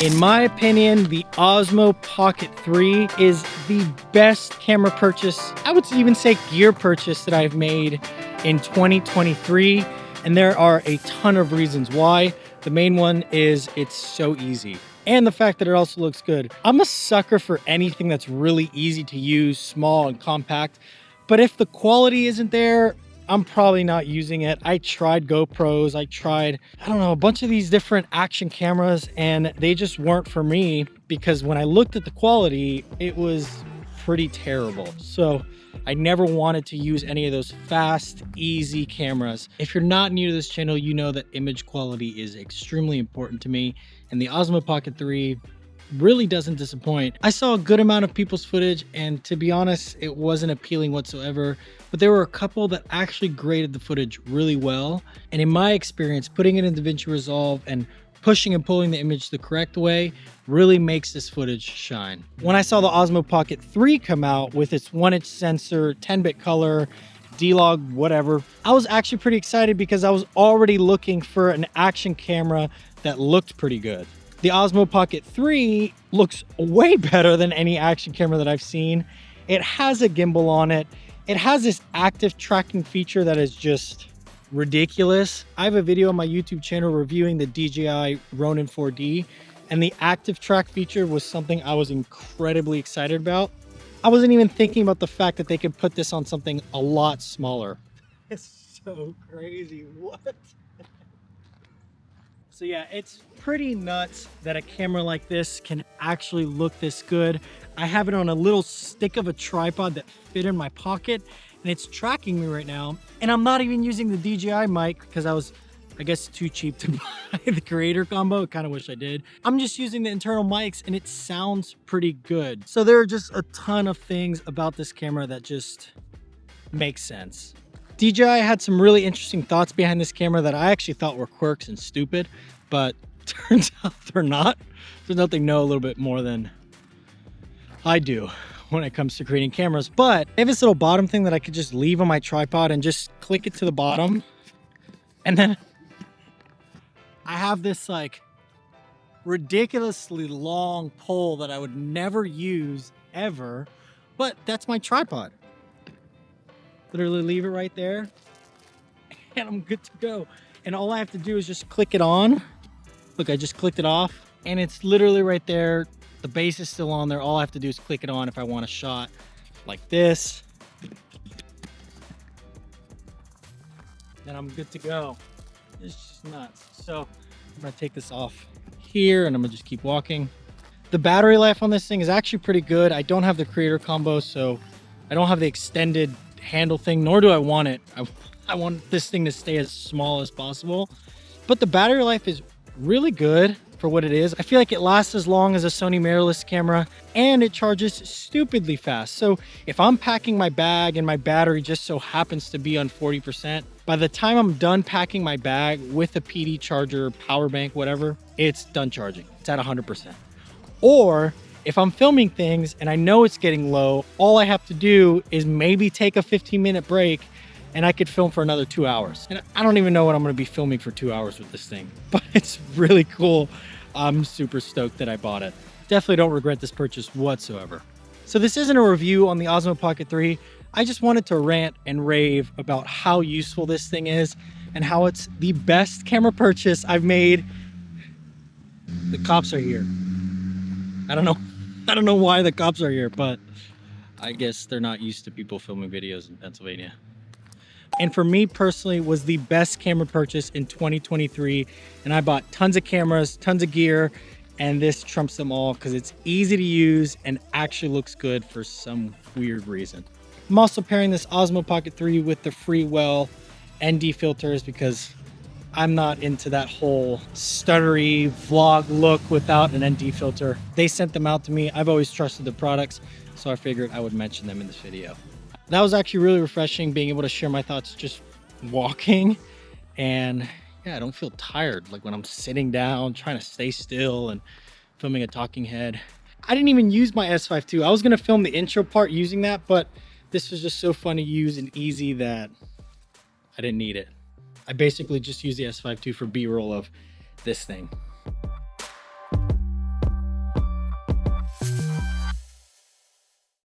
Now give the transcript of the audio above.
In my opinion, the Osmo Pocket 3 is the best camera purchase, I would even say gear purchase that I've made in 2023. And there are a ton of reasons why. The main one is it's so easy. And the fact that it also looks good. I'm a sucker for anything that's really easy to use, small and compact. But if the quality isn't there, I'm probably not using it. I tried GoPros, I tried, I don't know, a bunch of these different action cameras, and they just weren't for me because when I looked at the quality, it was pretty terrible. So I never wanted to use any of those fast, easy cameras. If you're not new to this channel, you know that image quality is extremely important to me, and the Osmo Pocket 3 really doesn't disappoint. I saw a good amount of people's footage, and to be honest, it wasn't appealing whatsoever, but there were a couple that actually graded the footage really well. And in my experience, putting it in DaVinci Resolve and pushing and pulling the image the correct way really makes this footage shine. When I saw the Osmo Pocket 3 come out with its 1-inch sensor, 10-bit color, D-Log, whatever, I was actually pretty excited because I was already looking for an action camera that looked pretty good. The Osmo Pocket 3 looks way better than any action camera that I've seen. It has a gimbal on it. It has this active tracking feature that is just ridiculous. I have a video on my YouTube channel reviewing the DJI Ronin 4D, and the active track feature was something I was incredibly excited about. I wasn't even thinking about the fact that they could put this on something a lot smaller. It's so crazy, what? So yeah, it's pretty nuts that a camera like this can actually look this good. I have it on a little stick of a tripod that fit in my pocket, and it's tracking me right now. And I'm not even using the DJI mic because I guess too cheap to buy the creator combo. I kind of wish I did. I'm just using the internal mics and it sounds pretty good. So there are just a ton of things about this camera that just make sense. DJI had some really interesting thoughts behind this camera that I actually thought were quirks and stupid, but turns out they're not. Turns out they know a little bit more than I do when it comes to creating cameras. But they have this little bottom thing that I could just leave on my tripod and just click it to the bottom. And then I have this like ridiculously long pole that I would never use ever, but that's my tripod. Literally leave it right there and I'm good to go. And all I have to do is just click it on. Look, I just clicked it off and it's literally right there. The base is still on there. All I have to do is click it on if I want a shot like this. Then I'm good to go. It's just nuts. So I'm gonna take this off here and I'm gonna just keep walking. The battery life on this thing is actually pretty good. I don't have the creator combo, so I don't have the extended handle thing, nor do I want it. I want this thing to stay as small as possible, but the battery life is really good for what it is. I feel like it lasts as long as a Sony mirrorless camera, and it charges stupidly fast. So if I'm packing my bag and my battery just so happens to be on 40%, by the time I'm done packing my bag with a PD charger, power bank, whatever, it's done charging. It's at 100%. Or if I'm filming things and I know it's getting low, all I have to do is maybe take a 15-minute break and I could film for another 2 hours. And I don't even know what I'm gonna be filming for 2 hours with this thing, but it's really cool. I'm super stoked that I bought it. Definitely don't regret this purchase whatsoever. So this isn't a review on the Osmo Pocket 3. I just wanted to rant and rave about how useful this thing is and how it's the best camera purchase I've made. The cops are here. I don't know why the cops are here, but I guess they're not used to people filming videos in Pennsylvania. And for me personally, it was the best camera purchase in 2023. And I bought tons of cameras, tons of gear, and this trumps them all because it's easy to use and actually looks good for some weird reason. I'm also pairing this Osmo Pocket 3 with the Freewell ND filters because I'm not into that whole stuttery vlog look without an ND filter. They sent them out to me. I've always trusted the products, so I figured I would mention them in this video. That was actually really refreshing, being able to share my thoughts just walking. And yeah, I don't feel tired like when I'm sitting down, trying to stay still and filming a talking head. I didn't even use my S5 II. I was gonna film the intro part using that, but this was just so fun to use and easy that I didn't need it. I basically just use the S5 II for B-roll of this thing.